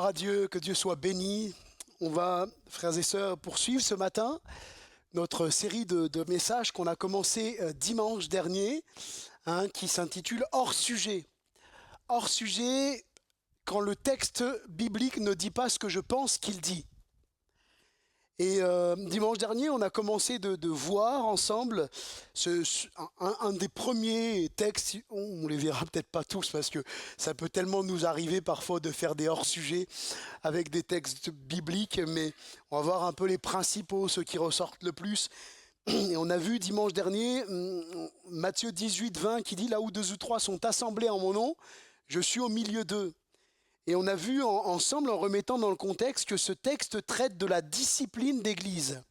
Gloire à Dieu, que Dieu soit béni. On va, frères et sœurs, poursuivre ce matin notre série de messages qu'on a commencé dimanche dernier, qui s'intitule Hors sujet. Hors sujet, quand le texte biblique ne dit pas ce que je pense qu'il dit. Et dimanche dernier, on a commencé de voir ensemble un des premiers textes. On les verra peut-être pas tous parce que ça peut tellement nous arriver parfois de faire des hors-sujets avec des textes bibliques, mais on va voir un peu les principaux, ceux qui ressortent le plus. Et on a vu dimanche dernier Matthieu 18, 20 qui dit « Là où deux ou trois sont assemblés en mon nom, je suis au milieu d'eux ». Et on a vu ensemble, en remettant dans le contexte, que ce texte traite de la discipline d'église.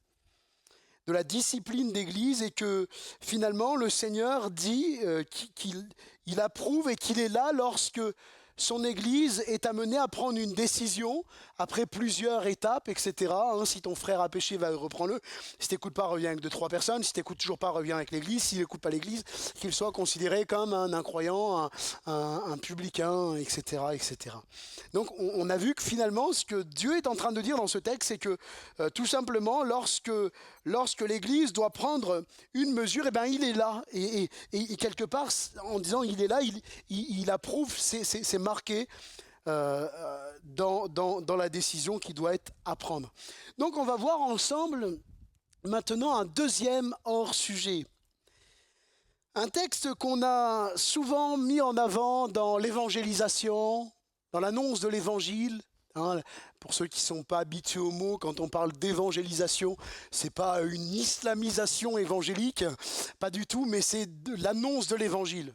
De la discipline d'église, et que finalement le Seigneur dit qu'il approuve et qu'il est là lorsque son église est amenée à prendre une décision après plusieurs étapes, etc. Si ton frère a péché, va reprendre-le. Si tu n'écoutes pas, reviens avec 2-3 personnes. Si tu n'écoutes toujours pas, reviens avec l'église. S'il n'écoute pas l'église, qu'il soit considéré comme un incroyant, un publicain, etc., etc. Donc on a vu que finalement, ce que Dieu est en train de dire dans ce texte, c'est que tout simplement, lorsque l'église doit prendre une mesure, eh ben, il est là. Et quelque part, en disant il est là, il approuve, c'est marqué dans la décision qui doit être à prendre. Donc on va voir ensemble maintenant un deuxième hors-sujet. Un texte qu'on a souvent mis en avant dans l'évangélisation, dans l'annonce de l'évangile. Pour ceux qui ne sont pas habitués au mot, quand on parle d'évangélisation, ce n'est pas une islamisation évangélique, pas du tout, mais c'est l'annonce de l'évangile.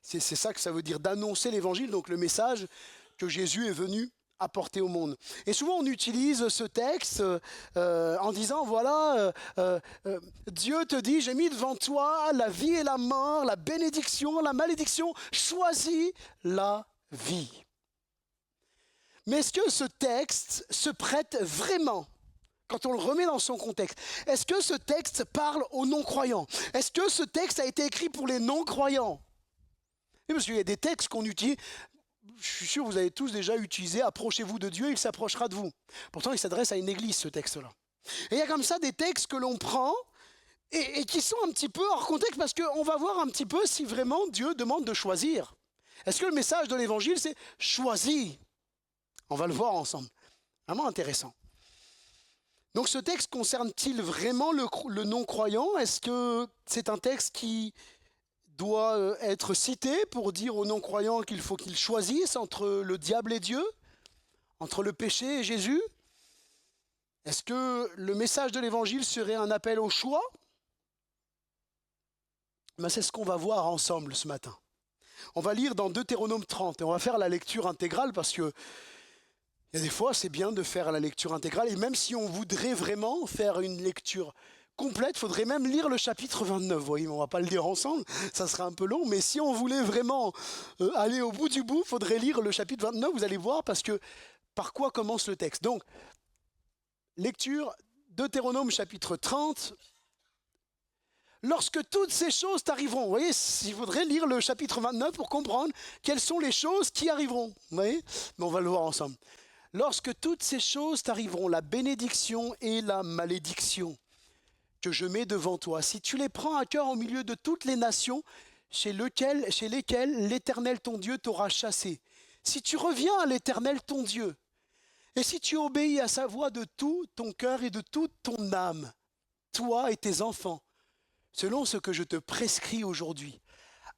C'est ça que ça veut dire, d'annoncer l'évangile, donc le message que Jésus est venu apporter au monde. Et souvent on utilise ce texte en disant, voilà, Dieu te dit, j'ai mis devant toi la vie et la mort, la bénédiction, la malédiction, choisis la vie. Mais est-ce que ce texte se prête vraiment, quand on le remet dans son contexte, est-ce que ce texte parle aux non-croyants? Est-ce que ce texte a été écrit pour les non-croyants? Et parce qu'il y a des textes qu'on utilise, je suis sûr que vous avez tous déjà utilisé, approchez-vous de Dieu, il s'approchera de vous. Pourtant, il s'adresse à une église, ce texte-là. Et il y a comme ça des textes que l'on prend et qui sont un petit peu hors contexte, parce qu'on va voir un petit peu si vraiment Dieu demande de choisir. Est-ce que le message de l'évangile, c'est « choisis ». On va le voir ensemble. Vraiment intéressant. Donc ce texte concerne-t-il vraiment le non-croyant? Est-ce que c'est un texte qui doit être cité pour dire aux non-croyants qu'il faut qu'ils choisissent entre le diable et Dieu? Entre le péché et Jésus? Est-ce que le message de l'évangile serait un appel au choix? Ben, c'est ce qu'on va voir ensemble ce matin. On va lire dans Deutéronome 30 et on va faire la lecture intégrale parce que il y a des fois, c'est bien de faire la lecture intégrale. Et même si on voudrait vraiment faire une lecture complète, il faudrait même lire le chapitre 29. Vous voyez, on ne va pas le lire ensemble, ça sera un peu long. Mais si on voulait vraiment aller au bout du bout, il faudrait lire le chapitre 29. Vous allez voir parce que par quoi commence le texte. Donc, lecture Deutéronome chapitre 30. Lorsque toutes ces choses t'arriveront, vous voyez, il faudrait lire le chapitre 29 pour comprendre quelles sont les choses qui arriveront. Vous voyez, mais on va le voir ensemble. Lorsque toutes ces choses t'arriveront, la bénédiction et la malédiction que je mets devant toi, si tu les prends à cœur au milieu de toutes les nations chez lesquelles l'Éternel ton Dieu t'aura chassé, si tu reviens à l'Éternel ton Dieu, et si tu obéis à sa voix de tout ton cœur et de toute ton âme, toi et tes enfants, selon ce que je te prescris aujourd'hui,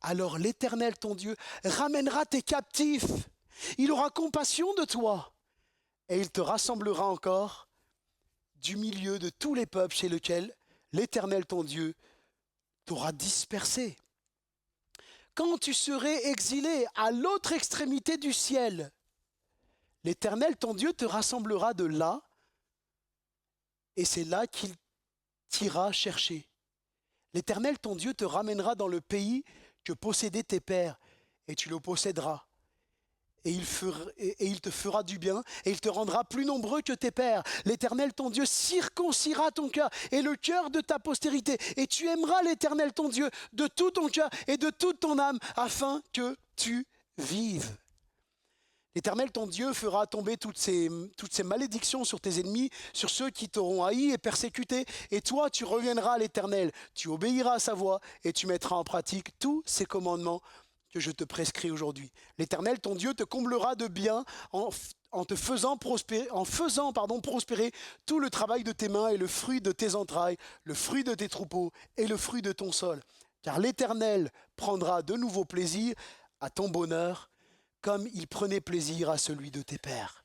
alors l'Éternel ton Dieu ramènera tes captifs, il aura compassion de toi, et il te rassemblera encore du milieu de tous les peuples chez lesquels l'Éternel ton Dieu t'aura dispersé. Quand tu serais exilé à l'autre extrémité du ciel, l'Éternel ton Dieu te rassemblera de là, et c'est là qu'il t'ira chercher. L'Éternel ton Dieu te ramènera dans le pays que possédaient tes pères, et tu le posséderas. Et il te fera du bien, et il te rendra plus nombreux que tes pères. L'Éternel ton Dieu circoncira ton cœur et le cœur de ta postérité. Et tu aimeras l'Éternel ton Dieu de tout ton cœur et de toute ton âme, afin que tu vives. L'Éternel, ton Dieu, fera tomber toutes ces malédictions sur tes ennemis, sur ceux qui t'auront haï et persécuté. Et toi, tu reviendras à l'Éternel, tu obéiras à sa voix et tu mettras en pratique tous ces commandements que je te prescris aujourd'hui. L'Éternel, ton Dieu, te comblera de bien en te faisant prospérer, prospérer tout le travail de tes mains et le fruit de tes entrailles, le fruit de tes troupeaux et le fruit de ton sol. Car l'Éternel prendra de nouveau plaisir à ton bonheur, comme il prenait plaisir à celui de tes pères.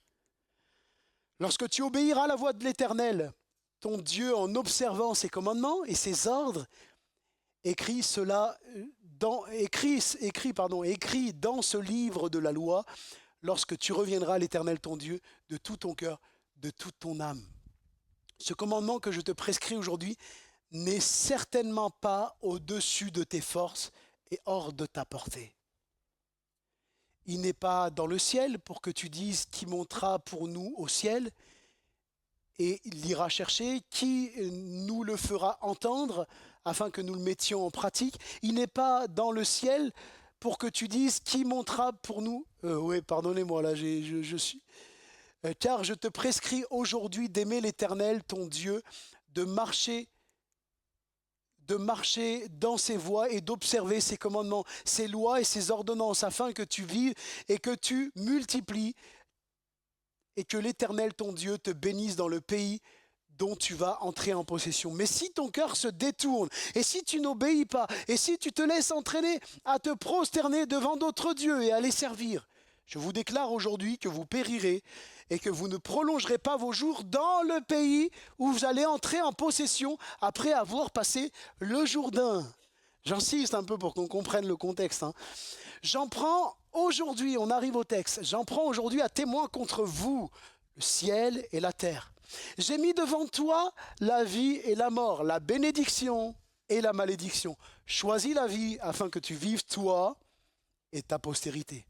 Lorsque tu obéiras à la voix de l'Éternel, ton Dieu, en observant ses commandements et ses ordres, écris dans ce livre de la loi, lorsque tu reviendras à l'Éternel ton Dieu de tout ton cœur, de toute ton âme. Ce commandement que je te prescris aujourd'hui n'est certainement pas au-dessus de tes forces et hors de ta portée. Il n'est pas dans le ciel pour que tu dises qui montera pour nous au ciel et l'ira chercher, qui nous le fera entendre afin que nous le mettions en pratique. Il n'est pas dans le ciel pour que tu dises qui montera pour nous. Oui, pardonnez-moi, là, je suis. Car je te prescris aujourd'hui d'aimer l'Éternel, ton Dieu, de marcher dans ses voies et d'observer ses commandements, ses lois et ses ordonnances, afin que tu vives et que tu multiplies et que l'Éternel, ton Dieu, te bénisse dans le pays dont tu vas entrer en possession. Mais si ton cœur se détourne, et si tu n'obéis pas, et si tu te laisses entraîner à te prosterner devant d'autres dieux et à les servir, je vous déclare aujourd'hui que vous périrez et que vous ne prolongerez pas vos jours dans le pays où vous allez entrer en possession après avoir passé le Jourdain. J'insiste un peu pour qu'on comprenne le contexte. J'en prends aujourd'hui, on arrive au texte, j'en prends aujourd'hui à témoin contre vous, le ciel et la terre. J'ai mis devant toi la vie et la mort, la bénédiction et la malédiction. Choisis la vie afin que tu vives toi et ta postérité,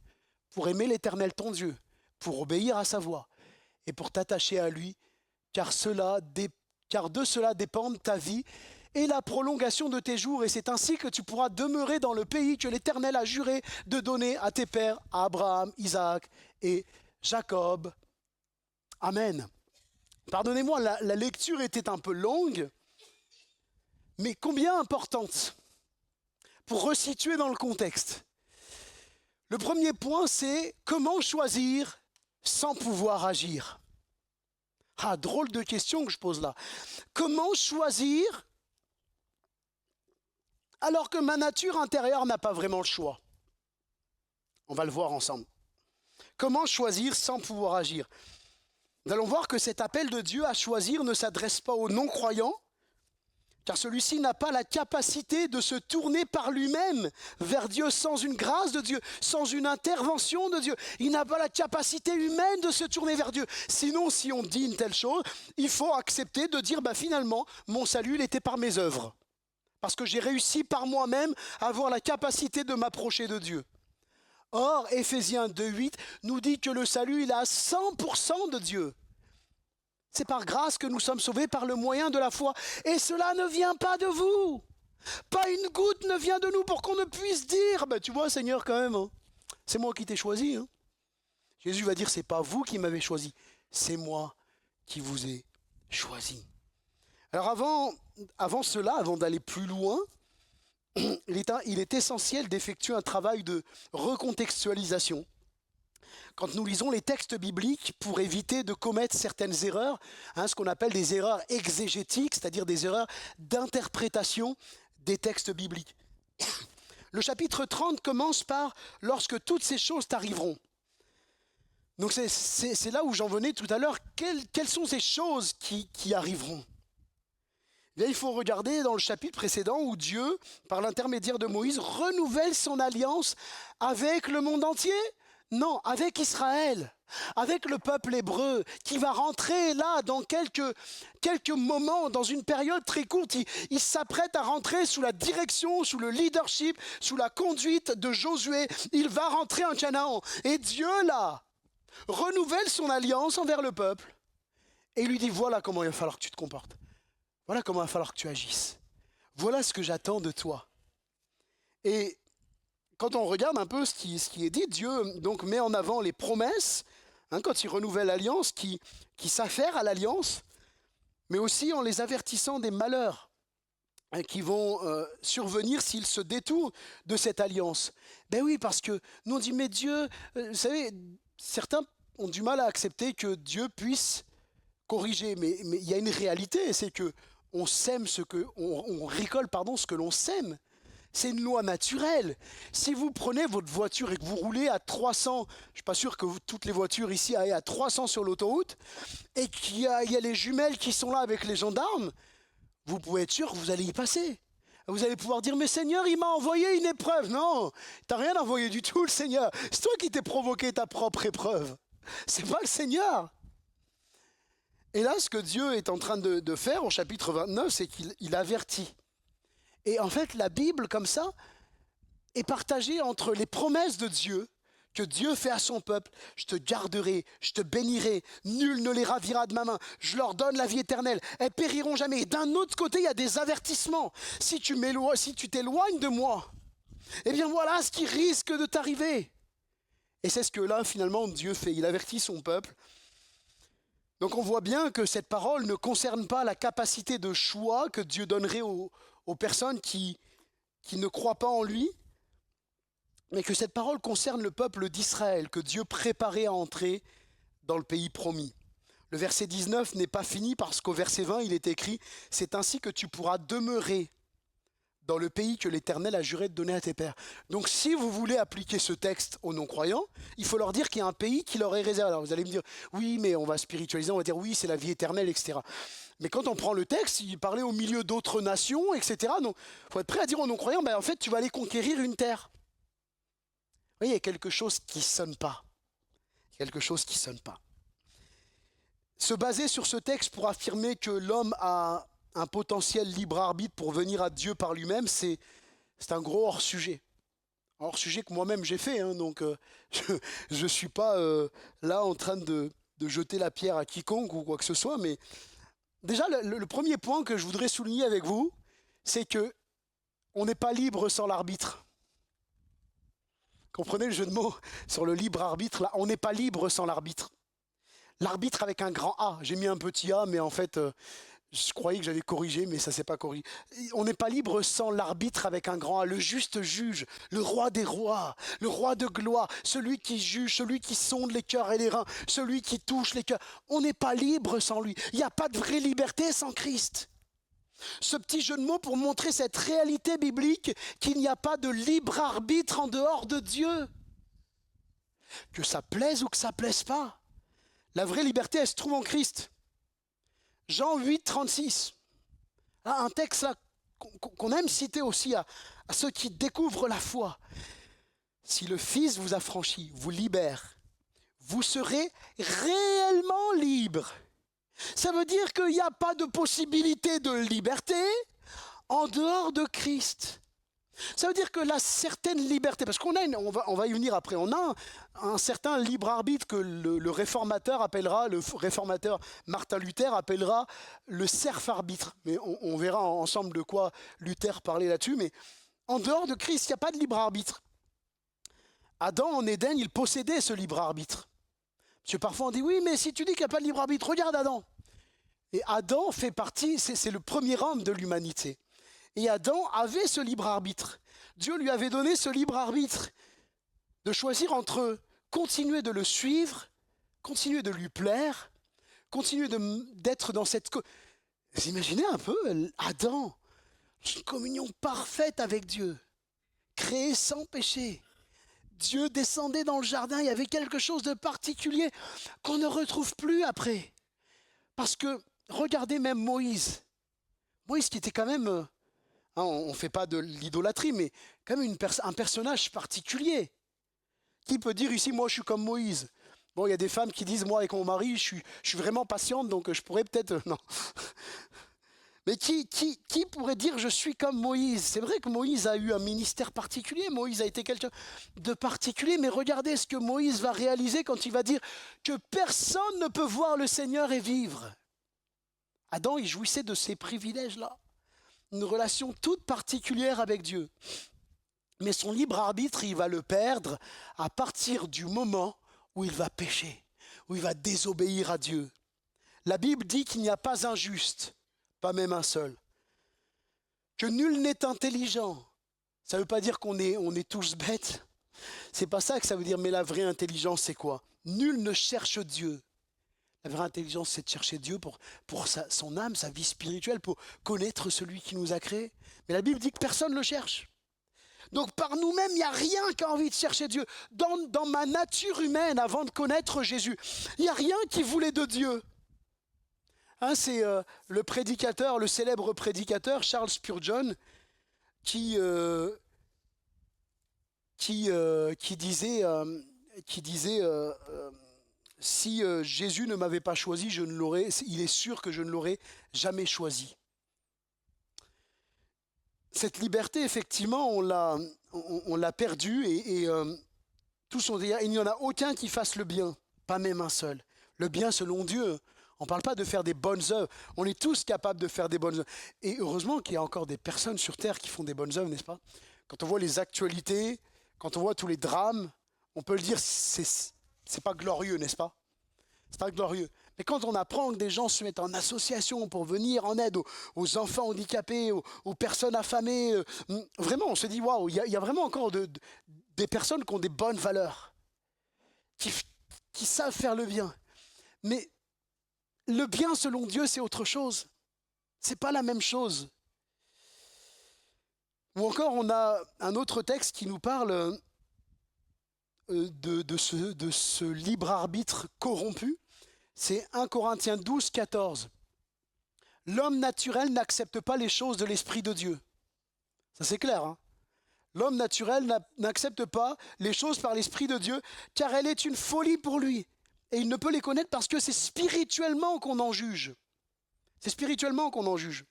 pour aimer l'Éternel ton Dieu, pour obéir à sa voix et pour t'attacher à lui, car de cela dépendent ta vie et la prolongation de tes jours. Et c'est ainsi que tu pourras demeurer dans le pays que l'Éternel a juré de donner à tes pères, à Abraham, Isaac et Jacob. Amen. Pardonnez-moi, la lecture était un peu longue, mais combien importante pour resituer dans le contexte. Le premier point, c'est comment choisir sans pouvoir agir. Ah, drôle de question que je pose là. Comment choisir alors que ma nature intérieure n'a pas vraiment le choix? On va le voir ensemble. Comment choisir sans pouvoir agir? Nous allons voir que cet appel de Dieu à choisir ne s'adresse pas aux non-croyants, car celui-ci n'a pas la capacité de se tourner par lui-même vers Dieu sans une grâce de Dieu, sans une intervention de Dieu. Il n'a pas la capacité humaine de se tourner vers Dieu. Sinon, si on dit une telle chose, il faut accepter de dire, finalement, mon salut, il était par mes œuvres. Parce que j'ai réussi par moi-même à avoir la capacité de m'approcher de Dieu. Or, Éphésiens 2,8 nous dit que le salut, il est à 100% de Dieu. C'est par grâce que nous sommes sauvés par le moyen de la foi. Et cela ne vient pas de vous. Pas une goutte ne vient de nous pour qu'on ne puisse dire, tu vois Seigneur quand même, c'est moi qui t'ai choisi. Jésus va dire, c'est pas vous qui m'avez choisi, c'est moi qui vous ai choisi. Alors avant cela, avant d'aller plus loin, il est essentiel d'effectuer un travail de recontextualisation. Quand nous lisons les textes bibliques, pour éviter de commettre certaines erreurs, ce qu'on appelle des erreurs exégétiques, c'est-à-dire des erreurs d'interprétation des textes bibliques. Le chapitre 30 commence par « Lorsque toutes ces choses t'arriveront ». Donc c'est là où j'en venais tout à l'heure. Quelles sont ces choses qui arriveront? Là, il faut regarder dans le chapitre précédent où Dieu, par l'intermédiaire de Moïse, renouvelle son alliance avec le monde entier. Non, avec Israël, avec le peuple hébreu qui va rentrer là dans quelques moments, dans une période très courte. Il s'apprête à rentrer sous la direction, sous le leadership, sous la conduite de Josué. Il va rentrer en Canaan. Et Dieu, là, renouvelle son alliance envers le peuple et lui dit, voilà comment il va falloir que tu te comportes. Voilà comment il va falloir que tu agisses. Voilà ce que j'attends de toi. Et quand on regarde un peu ce qui est dit, Dieu donc met en avant les promesses, quand il renouvelle l'alliance, qui s'affaire à l'alliance, mais aussi en les avertissant des malheurs qui vont survenir s'ils se détournent de cette alliance. Ben oui, parce que nous on dit, mais Dieu, vous savez, certains ont du mal à accepter que Dieu puisse corriger, mais il y a une réalité, c'est que on sème on récolte ce que l'on sème. C'est une loi naturelle. Si vous prenez votre voiture et que vous roulez à 300, je ne suis pas sûr que toutes les voitures ici aillent à 300 sur l'autoroute, et il y a les jumelles qui sont là avec les gendarmes, vous pouvez être sûr que vous allez y passer. Vous allez pouvoir dire, mais Seigneur, il m'a envoyé une épreuve. Non, tu n'as rien envoyé du tout, le Seigneur. C'est toi qui t'es provoqué ta propre épreuve. C'est pas le Seigneur. Et là, ce que Dieu est en train de faire au chapitre 29, c'est qu'il avertit. Et en fait, la Bible, comme ça, est partagée entre les promesses de Dieu, que Dieu fait à son peuple. Je te garderai, je te bénirai, nul ne les ravira de ma main, je leur donne la vie éternelle, elles périront jamais. Et d'un autre côté, il y a des avertissements. Si tu t'éloignes de moi, eh bien voilà ce qui risque de t'arriver. Et c'est ce que là, finalement, Dieu fait. Il avertit son peuple. Donc on voit bien que cette parole ne concerne pas la capacité de choix que Dieu donnerait aux personnes qui ne croient pas en lui, mais que cette parole concerne le peuple d'Israël, que Dieu préparait à entrer dans le pays promis. Le verset 19 n'est pas fini parce qu'au verset 20, il est écrit « C'est ainsi que tu pourras demeurer dans le pays que l'Éternel a juré de donner à tes pères. » Donc si vous voulez appliquer ce texte aux non-croyants, il faut leur dire qu'il y a un pays qui leur est réservé. Alors vous allez me dire « Oui, mais on va spiritualiser, on va dire oui, c'est la vie éternelle, etc. » Mais quand on prend le texte, il parlait au milieu d'autres nations, etc. Donc il faut être prêt à dire aux non-croyants, en fait, tu vas aller conquérir une terre. Vous voyez, il y a quelque chose qui ne sonne pas. Quelque chose qui ne sonne pas. Se baser sur ce texte pour affirmer que l'homme a un potentiel libre arbitre pour venir à Dieu par lui-même, c'est un gros hors-sujet. Hors-sujet que moi-même j'ai fait, donc je ne suis pas là en train de jeter la pierre à quiconque ou quoi que ce soit, mais déjà le premier point que je voudrais souligner avec vous, c'est que on n'est pas libre sans l'arbitre. Comprenez le jeu de mots sur le libre arbitre là, on n'est pas libre sans l'arbitre. L'arbitre avec un grand A. J'ai mis un petit A, mais en fait, je croyais que j'avais corrigé, mais ça ne s'est pas corrigé. On n'est pas libre sans l'arbitre avec un grand A, le juste juge, le roi des rois, le roi de gloire, celui qui juge, celui qui sonde les cœurs et les reins, celui qui touche les cœurs. On n'est pas libre sans lui. Il n'y a pas de vraie liberté sans Christ. Ce petit jeu de mots pour montrer cette réalité biblique qu'il n'y a pas de libre arbitre en dehors de Dieu. Que ça plaise ou que ça ne plaise pas. La vraie liberté, elle se trouve en Christ. Jean 8, 36. Là, un texte là, qu'on aime citer aussi à ceux qui découvrent la foi. Si le Fils vous affranchit, vous libère, vous serez réellement libre. Ça veut dire qu'il n'y a pas de possibilité de liberté en dehors de Christ. Ça veut dire que la certaine liberté, parce qu'on a on va y venir après, on a un certain libre arbitre que le réformateur appellera, le réformateur Martin Luther appellera le serf arbitre. Mais on verra ensemble de quoi Luther parlait là-dessus. Mais en dehors de Christ, il n'y a pas de libre arbitre. Adam en Éden, il possédait ce libre arbitre. Parce que parfois on dit oui, mais si tu dis qu'il n'y a pas de libre arbitre, regarde Adam. Et Adam fait partie, c'est le premier homme de l'humanité. Et Adam avait ce libre arbitre. Dieu lui avait donné ce libre arbitre de choisir entre continuer de le suivre, continuer de lui plaire, continuer d'être dans cette... Vous imaginez un peu Adam, une communion parfaite avec Dieu, créé sans péché. Dieu descendait dans le jardin, il y avait quelque chose de particulier qu'on ne retrouve plus après. Parce que, regardez même Moïse. Moïse qui était quand même... on ne fait pas de l'idolâtrie, mais quand même un personnage particulier. Qui peut dire ici, moi je suis comme Moïse? Bon, il y a des femmes qui disent, moi avec mon mari, je suis vraiment patiente, donc je pourrais peut-être... Non. Mais qui pourrait dire, je suis comme Moïse? C'est vrai que Moïse a eu un ministère particulier, Moïse a été quelqu'un de particulier, mais regardez ce que Moïse va réaliser quand il va dire que personne ne peut voir le Seigneur et vivre. Adam, il jouissait de ces privilèges-là. Une relation toute particulière avec Dieu. Mais son libre arbitre, il va le perdre à partir du moment où il va pécher, où il va désobéir à Dieu. La Bible dit qu'il n'y a pas un juste, pas même un seul. Que nul n'est intelligent. Ça ne veut pas dire on est tous bêtes. C'est pas ça que ça veut dire, mais la vraie intelligence, c'est quoi? Nul ne cherche Dieu. La vraie intelligence, c'est de chercher Dieu pour son âme, sa vie spirituelle, pour connaître celui qui nous a créés. Mais la Bible dit que personne ne le cherche. Donc par nous-mêmes, il n'y a rien qui a envie de chercher Dieu. Dans ma nature humaine, avant de connaître Jésus, il n'y a rien qui voulait de Dieu. Hein, c'est le prédicateur, le célèbre prédicateur Charles Spurgeon, qui disait, si Jésus ne m'avait pas choisi, il est sûr que je ne l'aurais jamais choisi. Cette liberté, effectivement, on l'a perdue et tous sont dire, il n'y en a aucun qui fasse le bien, pas même un seul. Le bien selon Dieu. On ne parle pas de faire des bonnes œuvres. On est tous capables de faire des bonnes œuvres. Et heureusement qu'il y a encore des personnes sur Terre qui font des bonnes œuvres, n'est-ce pas? Quand on voit les actualités, quand on voit tous les drames, on peut le dire, c'est pas glorieux, n'est-ce pas? C'est pas glorieux. Mais quand on apprend que des gens se mettent en association pour venir en aide aux enfants handicapés, aux personnes affamées, vraiment, on se dit, waouh, il y a vraiment encore des personnes qui ont des bonnes valeurs, qui savent faire le bien. Mais le bien selon Dieu, c'est autre chose. C'est pas la même chose. Ou encore, on a un autre texte qui nous parle de ce libre arbitre corrompu. C'est 1 Corinthiens 12, 14. L'homme naturel n'accepte pas les choses de l'Esprit de Dieu. Ça c'est clair, hein? L'homme naturel n'accepte pas les choses par l'Esprit de Dieu, car elle est une folie pour lui. Et il ne peut les connaître parce que c'est spirituellement qu'on en juge. C'est spirituellement qu'on en juge.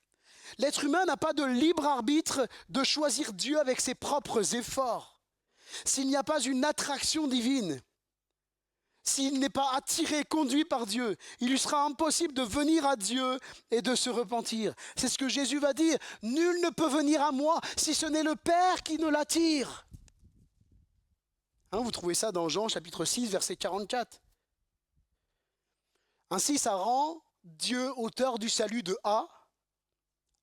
L'être humain n'a pas de libre arbitre de choisir Dieu avec ses propres efforts. S'il n'y a pas une attraction divine, s'il n'est pas attiré, conduit par Dieu, il lui sera impossible de venir à Dieu et de se repentir. C'est ce que Jésus va dire. Nul ne peut venir à moi si ce n'est le Père qui ne l'attire. Hein, vous trouvez ça dans Jean chapitre 6, verset 44. Ainsi, ça rend Dieu auteur du salut de A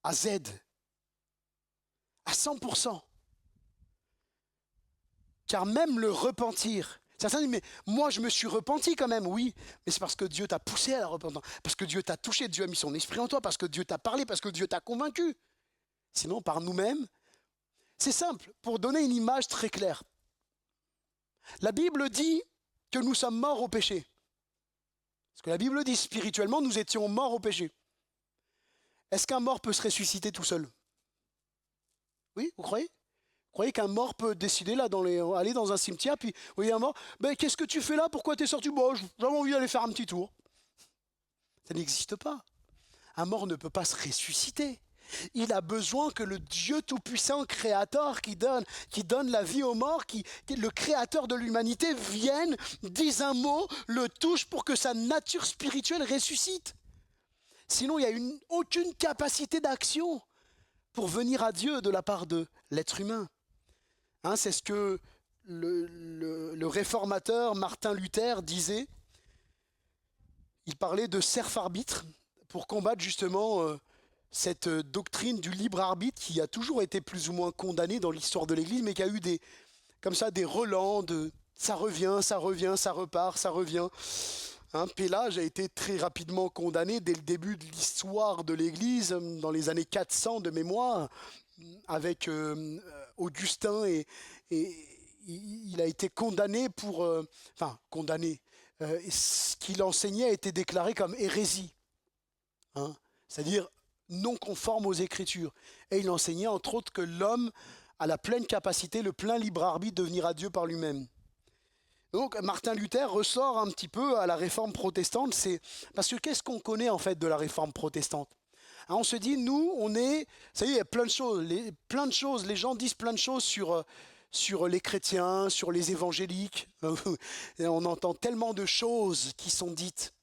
à Z, à 100%. Car même le repentir, certains disent, mais moi je me suis repenti quand même, oui, mais c'est parce que Dieu t'a poussé à la repentance, parce que Dieu t'a touché, Dieu a mis son esprit en toi, parce que Dieu t'a parlé, parce que Dieu t'a convaincu. Sinon, par nous-mêmes, c'est simple, pour donner une image très claire. La Bible dit que nous sommes morts au péché. Parce que la Bible dit spirituellement, nous étions morts au péché. Est-ce qu'un mort peut se ressusciter tout seul? Oui, vous croyez? Vous croyez qu'un mort peut décider là, aller dans un cimetière, puis vous voyez un mort, ben, qu'est-ce que tu fais là? Pourquoi tu es sorti? Bon, j'avais envie d'aller faire un petit tour. Ça n'existe pas. Un mort ne peut pas se ressusciter. Il a besoin que le Dieu Tout-Puissant, Créateur, qui donne la vie aux morts, le Créateur de l'humanité, vienne, dise un mot, le touche pour que sa nature spirituelle ressuscite. Sinon, il n'y a aucune capacité d'action pour venir à Dieu de la part de l'être humain. Hein, c'est ce que le réformateur Martin Luther disait. Il parlait de serf arbitre pour combattre justement cette doctrine du libre arbitre qui a toujours été plus ou moins condamnée dans l'histoire de l'Église, mais qui a eu des relents de ça revient, ça repart, ça revient. Hein, Pélage a été très rapidement condamné dès le début de l'histoire de l'Église, dans les années 400 de mémoire, avec Augustin, et il a été condamné pour... condamné. Ce qu'il enseignait a été déclaré comme hérésie, hein, c'est-à-dire non conforme aux Écritures. Et il enseignait entre autres que l'homme a la pleine capacité, le plein libre arbitre de venir à Dieu par lui-même. Donc Martin Luther ressort un petit peu à la réforme protestante, parce que qu'est-ce qu'on connaît en fait de la réforme protestante? Hein, on se dit, nous, ça y est, il y a plein de choses, les gens disent plein de choses sur les chrétiens, sur les évangéliques. Et on entend tellement de choses qui sont dites.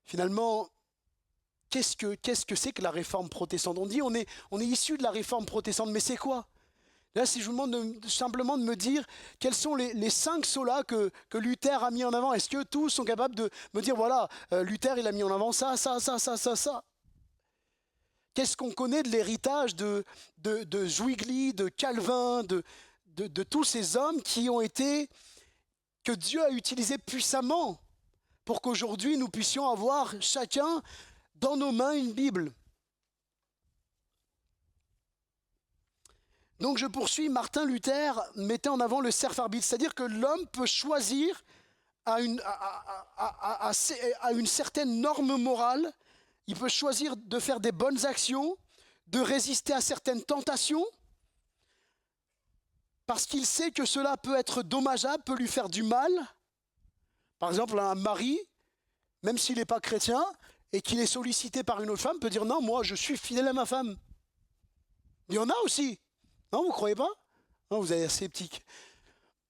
Finalement, qu'est-ce que c'est que la réforme protestante? On dit on est issu de la réforme protestante, mais c'est quoi? Là, si je vous demande simplement de me dire quels sont les 5 solas que Luther a mis en avant, est-ce que tous sont capables de me dire, voilà, Luther, il a mis en avant ça, ça, ça, ça, ça, ça. Qu'est-ce qu'on connaît de l'héritage de Zwingli, de Calvin, de tous ces hommes qui ont été, que Dieu a utilisés puissamment pour qu'aujourd'hui nous puissions avoir chacun dans nos mains une Bible. Donc je poursuis, Martin Luther mettait en avant le serf-arbitre, c'est-à-dire que l'homme peut choisir à une certaine norme morale, il peut choisir de faire des bonnes actions, de résister à certaines tentations, parce qu'il sait que cela peut être dommageable, peut lui faire du mal. Par exemple, un mari, même s'il n'est pas chrétien, et qu'il est sollicité par une autre femme, peut dire non, moi je suis fidèle à ma femme. Il y en a aussi. Non, vous ne croyez pas? Non, vous êtes sceptique.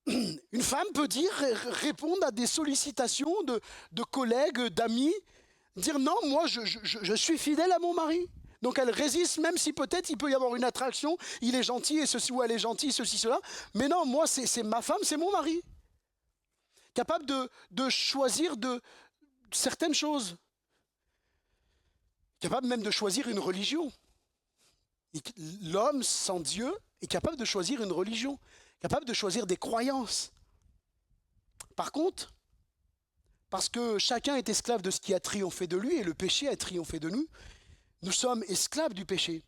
Une femme peut dire, répondre à des sollicitations de collègues, d'amis, dire non, moi je suis fidèle à mon mari. Donc elle résiste, même si peut-être il peut y avoir une attraction, il est gentil et ceci, ou elle est gentille, ceci, cela. Mais non, moi c'est ma femme, c'est mon mari. Capable de choisir de certaines choses. Capable même de choisir une religion. L'homme sans Dieu est capable de choisir une religion, capable de choisir des croyances. Par contre, parce que chacun est esclave de ce qui a triomphé de lui et le péché a triomphé de nous, nous sommes esclaves du péché.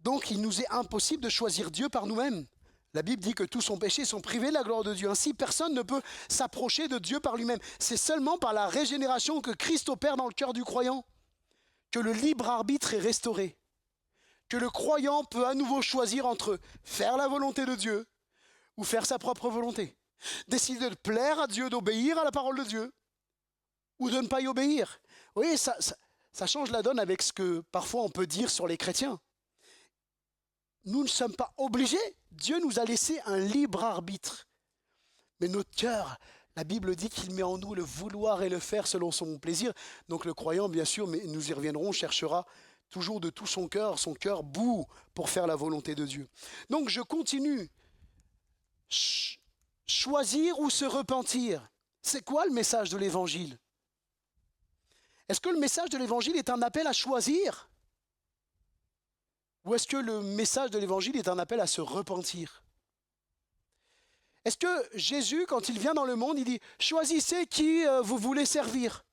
Donc il nous est impossible de choisir Dieu par nous-mêmes. La Bible dit que tous ont péché, sont privés de la gloire de Dieu. Ainsi, personne ne peut s'approcher de Dieu par lui-même. C'est seulement par la régénération que Christ opère dans le cœur du croyant que le libre arbitre est restauré. Que le croyant peut à nouveau choisir entre faire la volonté de Dieu ou faire sa propre volonté. Décider de plaire à Dieu, d'obéir à la parole de Dieu ou de ne pas y obéir. Vous voyez, ça change la donne avec ce que parfois on peut dire sur les chrétiens. Nous ne sommes pas obligés. Dieu nous a laissé un libre arbitre. Mais notre cœur, la Bible dit qu'il met en nous le vouloir et le faire selon son plaisir. Donc le croyant, bien sûr, mais nous y reviendrons, cherchera toujours de tout son cœur bout pour faire la volonté de Dieu. Donc je continue. Choisir ou se repentir. C'est quoi le message de l'Évangile? Est-ce que le message de l'Évangile est un appel à choisir? Ou est-ce que le message de l'Évangile est un appel à se repentir? Est-ce que Jésus, quand il vient dans le monde, il dit « Choisissez qui vous voulez servir ».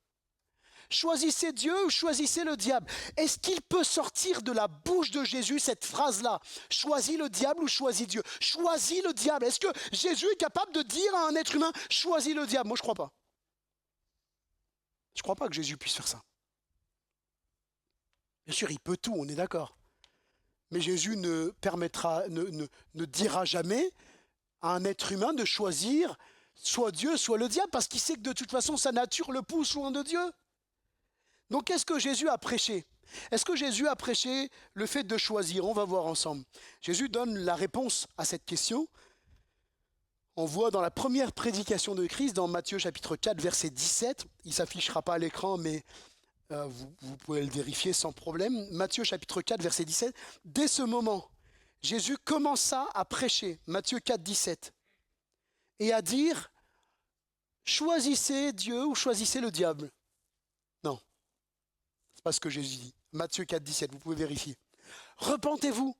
Choisissez Dieu ou choisissez le diable. Est-ce qu'il peut sortir de la bouche de Jésus cette phrase-là? Choisis le diable ou choisis Dieu? Choisis le diable. Est-ce que Jésus est capable de dire à un être humain, choisis le diable? Moi, je ne crois pas. Je ne crois pas que Jésus puisse faire ça. Bien sûr, il peut tout, on est d'accord. Mais Jésus ne dira jamais à un être humain de choisir soit Dieu, soit le diable, parce qu'il sait que de toute façon, sa nature le pousse loin de Dieu. Donc, qu'est-ce que Jésus a prêché? Est-ce que Jésus a prêché le fait de choisir? On va voir ensemble. Jésus donne la réponse à cette question. On voit dans la première prédication de Christ, dans Matthieu chapitre 4, verset 17. Il ne s'affichera pas à l'écran, mais vous pouvez le vérifier sans problème. Matthieu chapitre 4, verset 17. Dès ce moment, Jésus commença à prêcher, Matthieu 4, 17, et à dire, choisissez Dieu ou choisissez le diable. Non. C'est pas ce que Jésus dit. Matthieu 4, 17, vous pouvez vérifier. Repentez-vous.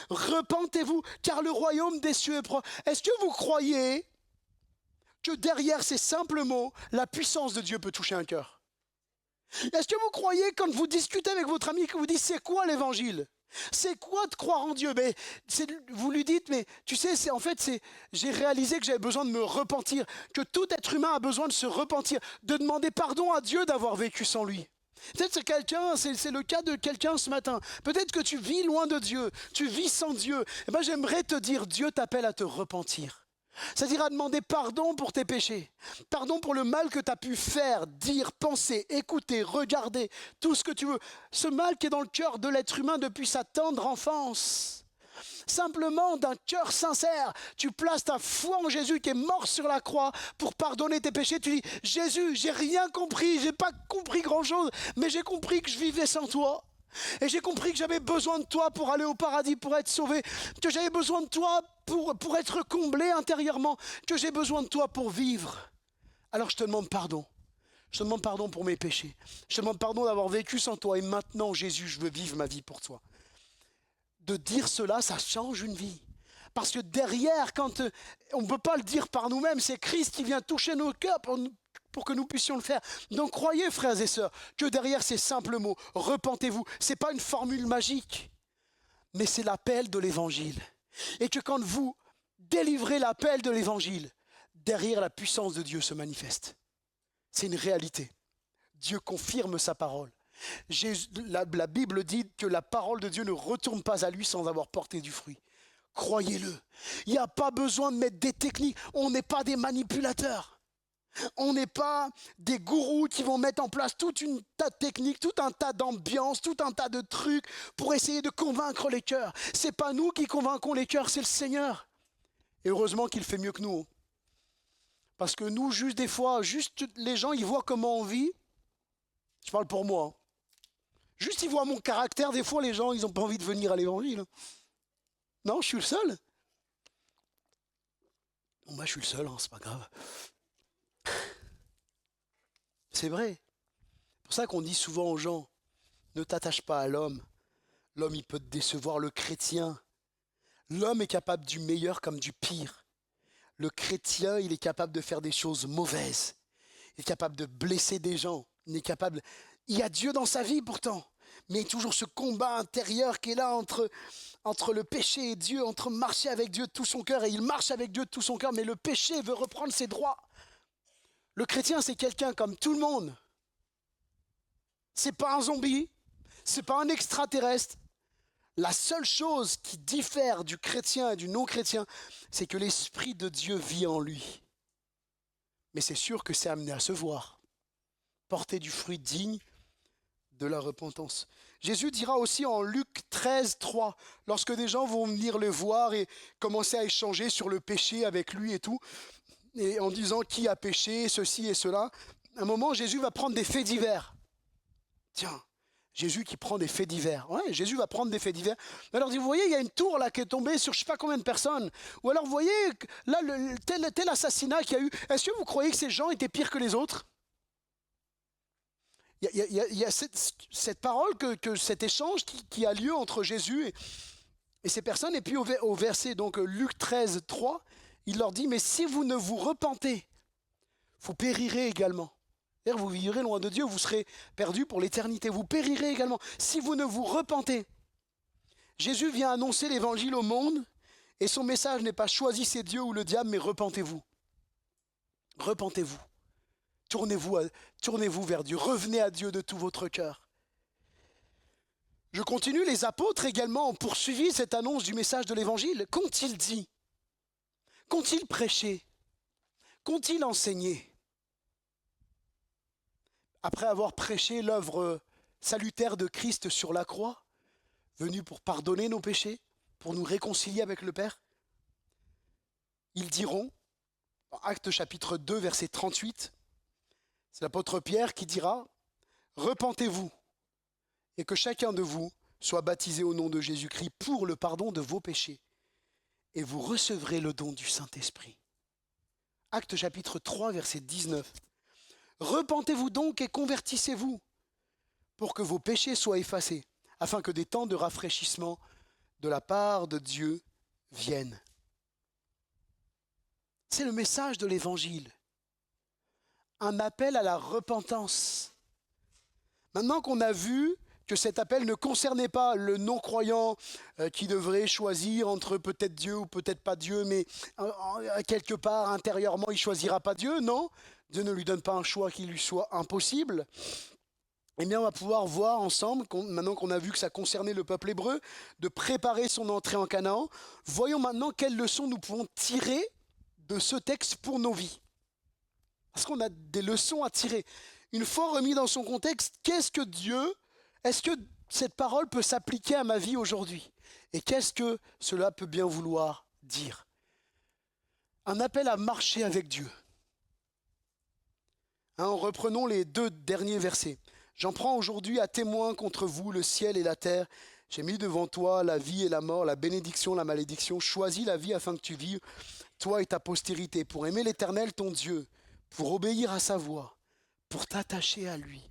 Repentez-vous, car le royaume des cieux est proche. Est-ce que vous croyez que derrière ces simples mots, la puissance de Dieu peut toucher un cœur? Est-ce que vous croyez, quand vous discutez avec votre ami, que vous dites, c'est quoi l'évangile? C'est quoi de croire en Dieu? Mais vous lui dites, mais tu sais, j'ai réalisé que j'avais besoin de me repentir, que tout être humain a besoin de se repentir, de demander pardon à Dieu d'avoir vécu sans lui. Peut-être c'est le cas de quelqu'un ce matin. Peut-être que tu vis loin de Dieu, tu vis sans Dieu. Eh bien, j'aimerais te dire, Dieu t'appelle à te repentir. C'est-à-dire à demander pardon pour tes péchés, pardon pour le mal que tu as pu faire, dire, penser, écouter, regarder, tout ce que tu veux. Ce mal qui est dans le cœur de l'être humain depuis sa tendre enfance. Simplement d'un cœur sincère, tu places ta foi en Jésus qui est mort sur la croix pour pardonner tes péchés. Tu dis, Jésus, j'ai rien compris, j'ai pas compris grand-chose, mais j'ai compris que je vivais sans toi. Et j'ai compris que j'avais besoin de toi pour aller au paradis, pour être sauvé, que j'avais besoin de toi pour être comblé intérieurement, que j'ai besoin de toi pour vivre. Alors je te demande pardon. Je te demande pardon pour mes péchés. Je te demande pardon d'avoir vécu sans toi. Et maintenant, Jésus, je veux vivre ma vie pour toi. De dire cela, ça change une vie. Parce que derrière, quand on ne peut pas le dire par nous-mêmes, c'est Christ qui vient toucher nos cœurs pour que nous puissions le faire. Donc croyez, frères et sœurs, que derrière ces simples mots, repentez-vous, ce n'est pas une formule magique, mais c'est l'appel de l'évangile. Et que quand vous délivrez l'appel de l'évangile, derrière la puissance de Dieu se manifeste. C'est une réalité. Dieu confirme sa parole. La Bible dit que la parole de Dieu ne retourne pas à lui sans avoir porté du fruit. Croyez-le. Il n'y a pas besoin de mettre des techniques. On n'est pas des manipulateurs. On n'est pas des gourous qui vont mettre en place tout un tas de techniques, tout un tas d'ambiances, tout un tas de trucs pour essayer de convaincre les cœurs. Ce n'est pas nous qui convainquons les cœurs, c'est le Seigneur. Et heureusement qu'il fait mieux que nous. Parce que nous, juste des fois, juste les gens, ils voient comment on vit. Je parle pour moi. Juste ils voient mon caractère, des fois les gens, ils n'ont pas envie de venir à l'évangile. Non, je suis le seul. Bon, moi je suis le seul, hein, c'est pas grave. C'est vrai. C'est pour ça qu'on dit souvent aux gens, ne t'attache pas à l'homme. L'homme, il peut te décevoir. Le chrétien, l'homme est capable du meilleur comme du pire. Le chrétien, il est capable de faire des choses mauvaises. Il est capable de blesser des gens. Il est capable... Il y a Dieu dans sa vie pourtant. Mais il y a toujours ce combat intérieur qui est là entre le péché et Dieu, entre marcher avec Dieu de tout son cœur. Et il marche avec Dieu de tout son cœur, mais le péché veut reprendre ses droits. Le chrétien, c'est quelqu'un comme tout le monde. C'est pas un zombie, c'est pas un extraterrestre. La seule chose qui diffère du chrétien et du non-chrétien, c'est que l'Esprit de Dieu vit en lui. Mais c'est sûr que c'est amené à se voir. Porter du fruit digne de la repentance. Jésus dira aussi en Luc 13, 3, lorsque des gens vont venir le voir et commencer à échanger sur le péché avec lui et tout, et en disant qui a péché, ceci et cela, à un moment Jésus va prendre des faits divers. Tiens, Jésus qui prend des faits divers. Ouais, Jésus va prendre des faits divers. Alors, vous voyez, il y a une tour là qui est tombée sur je ne sais pas combien de personnes. Ou alors, vous voyez, là, tel assassinat qu'il y a eu. Est-ce que vous croyez que ces gens étaient pires que les autres? Il y a cette parole, cet échange qui a lieu entre Jésus et ces personnes. Et puis au verset, donc Luc 13, 3, il leur dit, mais si vous ne vous repentez, vous périrez également. C'est-à-dire, vous vivrez loin de Dieu, vous serez perdus pour l'éternité. Vous périrez également si vous ne vous repentez. Jésus vient annoncer l'évangile au monde et son message n'est pas choisissez Dieu ou le diable, mais repentez-vous. Repentez-vous. Tournez-vous vers Dieu. Revenez à Dieu de tout votre cœur. Je continue. Les apôtres également ont poursuivi cette annonce du message de l'évangile. Qu'ont-ils dit? Qu'ont-ils prêché? Qu'ont-ils enseigné? Après avoir prêché l'œuvre salutaire de Christ sur la croix, venu pour pardonner nos péchés, pour nous réconcilier avec le Père, ils diront, en Actes chapitre 2, verset 38, c'est l'apôtre Pierre qui dira « Repentez-vous et que chacun de vous soit baptisé au nom de Jésus-Christ pour le pardon de vos péchés et vous recevrez le don du Saint-Esprit. » Actes chapitre 3, verset 19. « Repentez-vous donc et convertissez-vous pour que vos péchés soient effacés, afin que des temps de rafraîchissement de la part de Dieu viennent. » C'est le message de l'Évangile. Un appel à la repentance. Maintenant qu'on a vu que cet appel ne concernait pas le non-croyant qui devrait choisir entre peut-être Dieu ou peut-être pas Dieu, mais quelque part intérieurement il ne choisira pas Dieu, non, Dieu ne lui donne pas un choix qui lui soit impossible. Eh bien on va pouvoir voir ensemble, maintenant qu'on a vu que ça concernait le peuple hébreu, de préparer son entrée en Canaan. Voyons maintenant quelles leçons nous pouvons tirer de ce texte pour nos vies. Parce qu'on a des leçons à tirer. Une fois remis dans son contexte, qu'est-ce que Dieu, est-ce que cette parole peut s'appliquer à ma vie aujourd'hui? Et qu'est-ce que cela peut bien vouloir dire? Un appel à marcher avec Dieu. Reprenons les 2 derniers versets. J'en prends aujourd'hui à témoin contre vous le ciel et la terre. J'ai mis devant toi la vie et la mort, la bénédiction, la malédiction. Choisis la vie afin que tu vives, toi et ta postérité, pour aimer l'Éternel ton Dieu, pour obéir à sa voix, pour t'attacher à lui.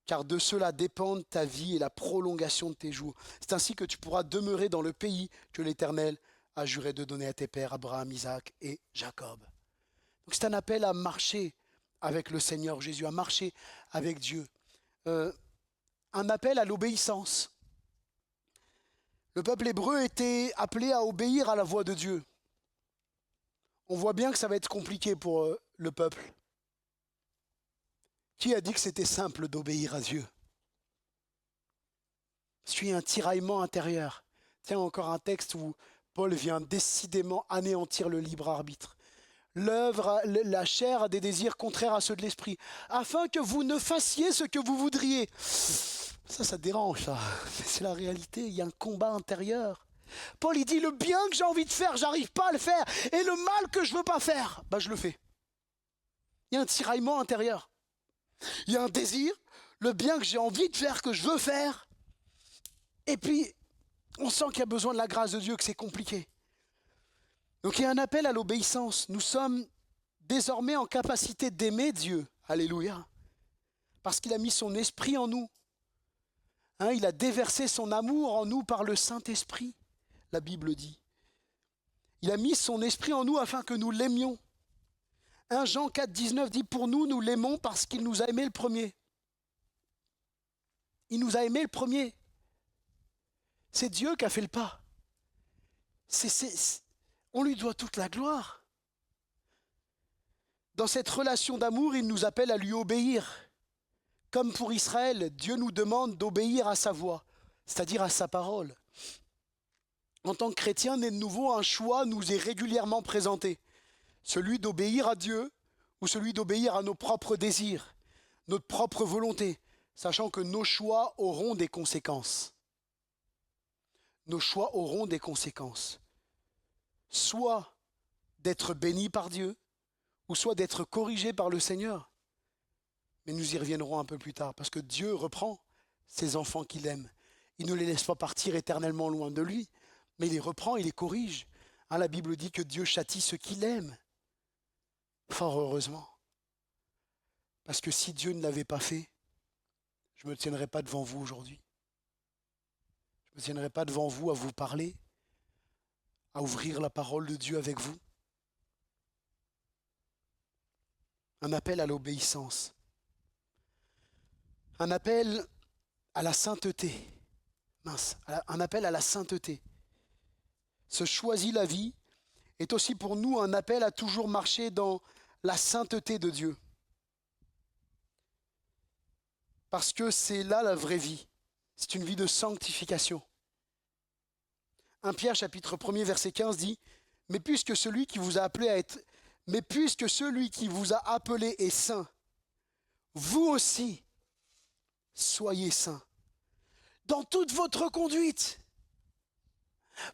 Car de cela dépendent ta vie et la prolongation de tes jours. C'est ainsi que tu pourras demeurer dans le pays que l'Éternel a juré de donner à tes pères, Abraham, Isaac et Jacob. Donc c'est un appel à marcher avec le Seigneur Jésus, à marcher avec Dieu. Un appel à l'obéissance. Le peuple hébreu était appelé à obéir à la voix de Dieu. On voit bien que ça va être compliqué pour le peuple. Qui a dit que c'était simple d'obéir à Dieu? Suis un tiraillement intérieur. Tiens, encore un texte où Paul vient décidément anéantir le libre arbitre. La chair a des désirs contraires à ceux de l'esprit, afin que vous ne fassiez ce que vous voudriez. Ça dérange, ça. Mais c'est la réalité, il y a un combat intérieur. Paul, il dit, le bien que j'ai envie de faire, j'arrive pas à le faire. Et le mal que je veux pas faire, je le fais. Il y a un tiraillement intérieur. Il y a un désir, le bien que j'ai envie de faire, que je veux faire. Et puis, on sent qu'il y a besoin de la grâce de Dieu, que c'est compliqué. Donc il y a un appel à l'obéissance. Nous sommes désormais en capacité d'aimer Dieu. Alléluia. Parce qu'il a mis son esprit en nous. Il a déversé son amour en nous par le Saint-Esprit, la Bible dit. Il a mis son esprit en nous afin que nous l'aimions. 1 Jean 4, 19 dit, pour nous, nous l'aimons parce qu'il nous a aimés le premier. Il nous a aimés le premier. C'est Dieu qui a fait le pas. On lui doit toute la gloire. Dans cette relation d'amour, il nous appelle à lui obéir. Comme pour Israël, Dieu nous demande d'obéir à sa voix, c'est-à-dire à sa parole. En tant que chrétien né de nouveau, un choix nous est régulièrement présenté. Celui d'obéir à Dieu ou celui d'obéir à nos propres désirs, notre propre volonté, sachant que nos choix auront des conséquences. Nos choix auront des conséquences. Soit d'être bénis par Dieu, ou soit d'être corrigés par le Seigneur. Mais nous y reviendrons un peu plus tard, parce que Dieu reprend ses enfants qu'il aime. Il ne les laisse pas partir éternellement loin de lui, mais il les reprend, il les corrige. La Bible dit que Dieu châtie ceux qu'il aime. Fort heureusement. Parce que si Dieu ne l'avait pas fait, je ne me tiendrais pas devant vous aujourd'hui. Je ne me tiendrai pas devant vous à vous parler, à ouvrir la parole de Dieu avec vous. Un appel à l'obéissance. Un appel à la sainteté. Un appel à la sainteté. Ce choisit la vie est aussi pour nous un appel à toujours marcher dans la sainteté de Dieu. Parce que c'est là la vraie vie. C'est une vie de sanctification. 1 Pierre chapitre 1er verset 15 dit « Mais puisque celui qui vous a appelé est saint, vous aussi soyez saints. Dans toute votre conduite. »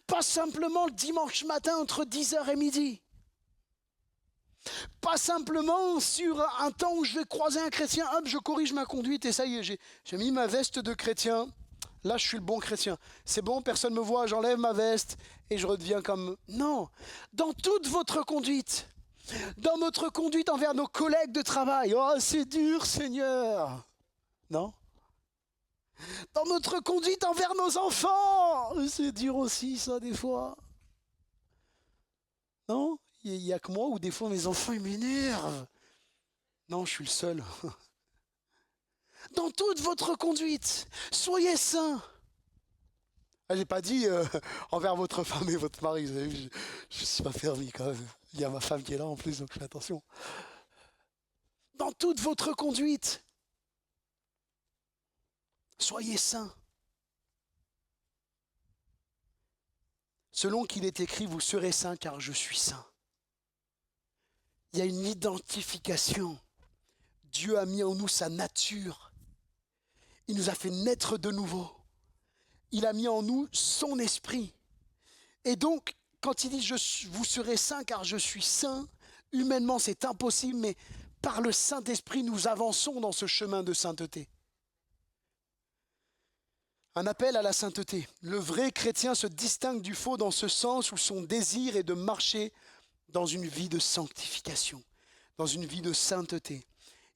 Pas simplement le dimanche matin entre 10h et midi. Pas simplement sur un temps où je vais croiser un chrétien, hop, je corrige ma conduite et ça y est, j'ai mis ma veste de chrétien. Là, je suis le bon chrétien. C'est bon, personne ne me voit, j'enlève ma veste et je redeviens comme... Non, dans toute votre conduite, dans notre conduite envers nos collègues de travail. Oh, c'est dur, Seigneur. Non. Dans notre conduite envers nos enfants. C'est dur aussi, ça, des fois. Non? Il n'y a que moi où des fois mes enfants ils m'énervent. Non, je suis le seul. Dans toute votre conduite, soyez saints. J'ai pas dit envers votre femme et votre mari. Vous avez vu, je ne suis pas permis quand même. Il y a ma femme qui est là en plus, donc je fais attention. Dans toute votre conduite, soyez saints. Selon qu'il est écrit, vous serez saints car je suis saint. Il y a une identification. Dieu a mis en nous sa nature. Il nous a fait naître de nouveau. Il a mis en nous son esprit. Et donc, quand il dit vous serez saints car je suis saint, humainement c'est impossible, mais par le Saint-Esprit, nous avançons dans ce chemin de sainteté. Un appel à la sainteté. Le vrai chrétien se distingue du faux dans ce sens où son désir est de marcher dans une vie de sanctification, dans une vie de sainteté.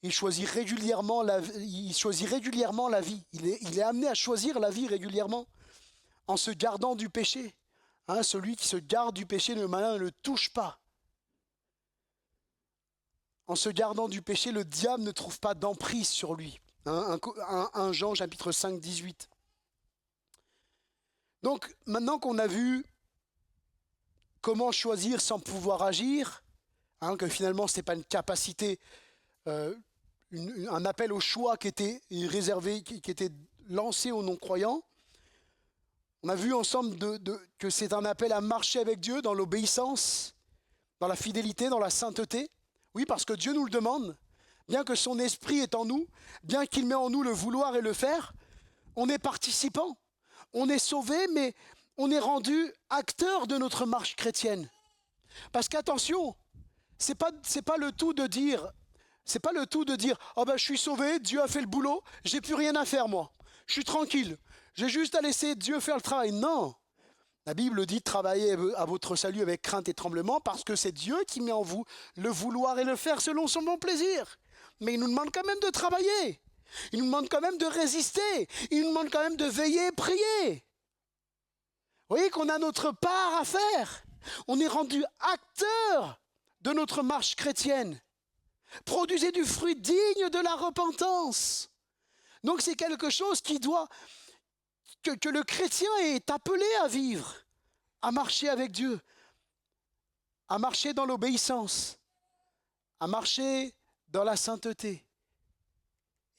Il choisit régulièrement la vie. Il est amené à choisir la vie régulièrement en se gardant du péché. Celui qui se garde du péché, le malin ne le touche pas. En se gardant du péché, le diable ne trouve pas d'emprise sur lui. 1 Jean chapitre 5, 18. Donc, maintenant qu'on a vu comment choisir sans pouvoir agir, que finalement, ce n'est pas une capacité, un appel au choix qui était réservé, qui était lancé aux non-croyants, on a vu ensemble que c'est un appel à marcher avec Dieu dans l'obéissance, dans la fidélité, dans la sainteté. Oui, parce que Dieu nous le demande, bien que son esprit est en nous, bien qu'il met en nous le vouloir et le faire, on est participant. On est sauvé, mais on est rendu acteur de notre marche chrétienne. Parce qu'attention, c'est pas le tout de dire, oh ben je suis sauvé, Dieu a fait le boulot, j'ai plus rien à faire moi. Je suis tranquille, j'ai juste à laisser Dieu faire le travail. Non, la Bible dit travaillez à votre salut avec crainte et tremblement parce que c'est Dieu qui met en vous le vouloir et le faire selon son bon plaisir. Mais il nous demande quand même de travailler. Il nous demande quand même de résister. Il nous demande quand même de veiller et prier. Vous voyez qu'on a notre part à faire. On est rendu acteur de notre marche chrétienne. Produisez du fruit digne de la repentance. Donc c'est quelque chose que le chrétien est appelé à vivre, à marcher avec Dieu, à marcher dans l'obéissance, à marcher dans la sainteté.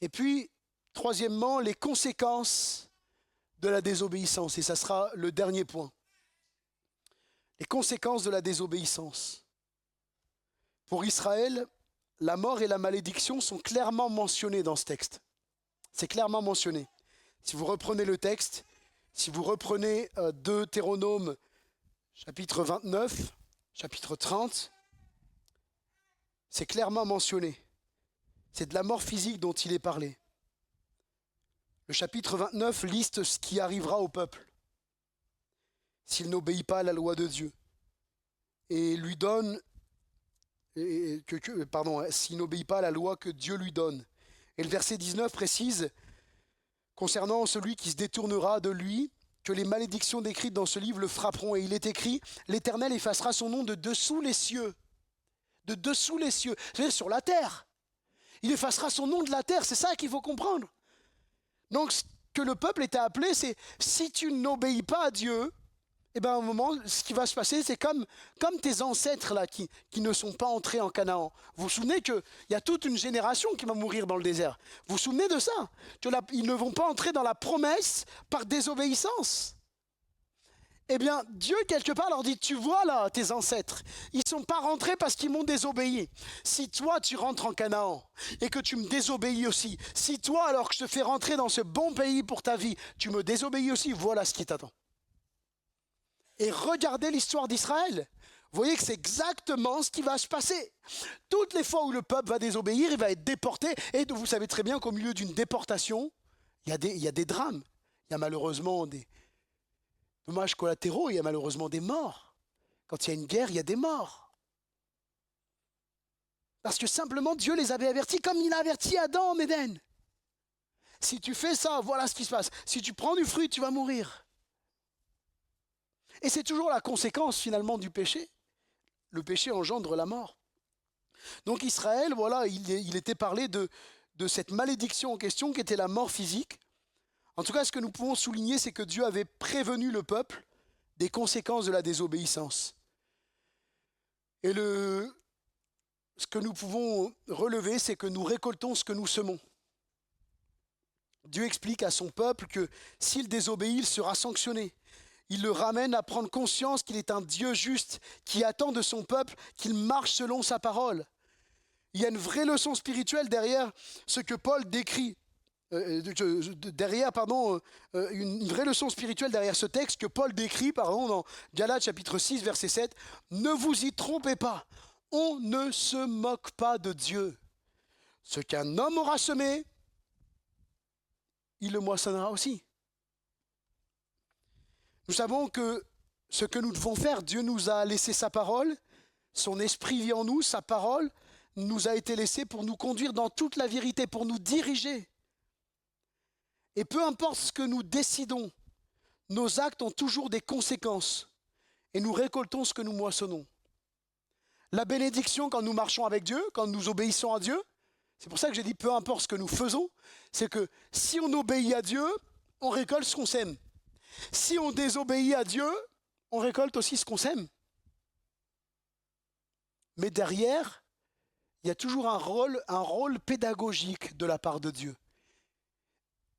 Et puis, troisièmement, les conséquences de la désobéissance. Et ça sera le dernier point. Les conséquences de la désobéissance. Pour Israël, la mort et la malédiction sont clairement mentionnées dans ce texte. C'est clairement mentionné. Si vous reprenez le texte, si vous reprenez Deutéronome chapitre 29, chapitre 30, c'est clairement mentionné. C'est de la mort physique dont il est parlé. Le chapitre 29 liste ce qui arrivera au peuple s'il n'obéit pas à la loi de Dieu et lui donne, s'il n'obéit pas à la loi que Dieu lui donne. Et le verset 19 précise, concernant celui qui se détournera de lui, que les malédictions décrites dans ce livre le frapperont. Et il est écrit, l'Éternel effacera son nom de dessous les cieux. De dessous les cieux, c'est-à-dire sur la terre. Il effacera son nom de la terre, c'est ça qu'il faut comprendre. Donc ce que le peuple était appelé, c'est si tu n'obéis pas à Dieu, et bien à un moment, ce qui va se passer, c'est comme tes ancêtres là qui ne sont pas entrés en Canaan. Vous vous souvenez qu'il y a toute une génération qui va mourir dans le désert. Vous vous souvenez de ça? Ils ne vont pas entrer dans la promesse par désobéissance. Eh bien, Dieu, quelque part, leur dit, tu vois là, tes ancêtres, ils ne sont pas rentrés parce qu'ils m'ont désobéi. Si toi, tu rentres en Canaan et que tu me désobéis aussi, si toi, alors que je te fais rentrer dans ce bon pays pour ta vie, tu me désobéis aussi, voilà ce qui t'attend. Et regardez l'histoire d'Israël. Vous voyez que c'est exactement ce qui va se passer. Toutes les fois où le peuple va désobéir, il va être déporté. Et vous savez très bien qu'au milieu d'une déportation, il y a des drames. Il y a malheureusement des dommages collatéraux, il y a malheureusement des morts. Quand il y a une guerre, il y a des morts. Parce que simplement Dieu les avait avertis comme il a averti Adam en Éden. Si tu fais ça, voilà ce qui se passe. Si tu prends du fruit, tu vas mourir. Et c'est toujours la conséquence finalement du péché. Le péché engendre la mort. Donc Israël, voilà, il était parlé de cette malédiction en question qui était la mort physique. En tout cas, ce que nous pouvons souligner, c'est que Dieu avait prévenu le peuple des conséquences de la désobéissance. Et ce que nous pouvons relever, c'est que nous récoltons ce que nous semons. Dieu explique à son peuple que s'il désobéit, il sera sanctionné. Il le ramène à prendre conscience qu'il est un Dieu juste qui attend de son peuple qu'il marche selon sa parole. Il y a une vraie leçon spirituelle derrière ce que Paul décrit. Une vraie leçon spirituelle derrière ce texte que Paul décrit dans Galates chapitre 6 verset 7. Ne vous y trompez pas, on ne se moque pas de Dieu. Ce qu'un homme aura semé, il le moissonnera aussi. Nous savons que ce que nous devons faire, Dieu nous a laissé sa parole, son esprit vit en nous, sa parole nous a été laissée pour nous conduire dans toute la vérité, pour nous diriger. Et peu importe ce que nous décidons, nos actes ont toujours des conséquences et nous récoltons ce que nous moissonnons. La bénédiction quand nous marchons avec Dieu, quand nous obéissons à Dieu, c'est pour ça que j'ai dit peu importe ce que nous faisons, c'est que si on obéit à Dieu, on récolte ce qu'on sème. Si on désobéit à Dieu, on récolte aussi ce qu'on sème. Mais derrière, il y a toujours un rôle pédagogique de la part de Dieu.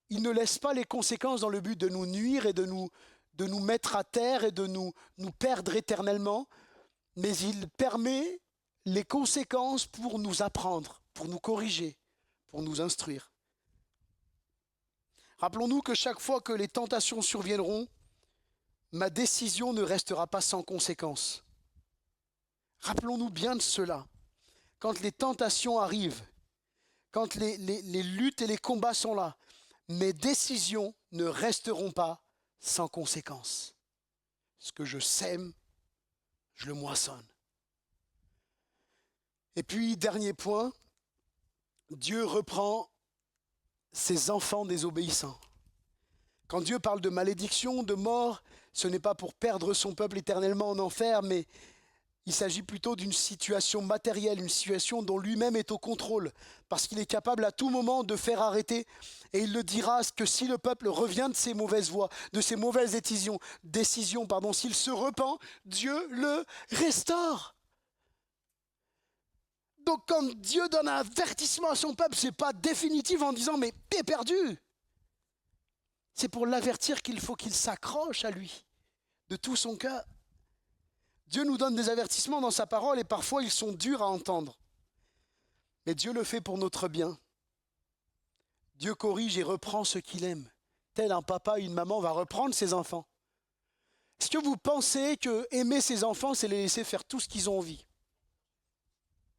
Il ne laisse pas les conséquences dans le but de nous nuire et de nous mettre à terre et de nous perdre éternellement, mais il permet les conséquences pour nous apprendre, pour nous corriger, pour nous instruire. Rappelons-nous que chaque fois que les tentations surviendront, ma décision ne restera pas sans conséquence. Rappelons-nous bien de cela. Quand les tentations arrivent, quand les luttes et les combats sont là, mes décisions ne resteront pas sans conséquence. Ce que je sème, je le moissonne. Et puis, dernier point, Dieu reprend ses enfants désobéissants. Quand Dieu parle de malédiction, de mort, ce n'est pas pour perdre son peuple éternellement en enfer, mais il s'agit plutôt d'une situation matérielle, une situation dont lui-même est au contrôle, parce qu'il est capable à tout moment de faire arrêter, et il le dira que si le peuple revient de ses mauvaises voies, de ses mauvaises décisions, s'il se repent, Dieu le restaure. Donc quand Dieu donne un avertissement à son peuple, ce n'est pas définitif en disant « mais t'es perdu ». C'est pour l'avertir qu'il faut qu'il s'accroche à lui, de tout son cœur. Dieu nous donne des avertissements dans sa parole et parfois ils sont durs à entendre. Mais Dieu le fait pour notre bien. Dieu corrige et reprend ce qu'il aime. Tel un papa, une maman va reprendre ses enfants. Est-ce que vous pensez que aimer ses enfants, c'est les laisser faire tout ce qu'ils ont envie?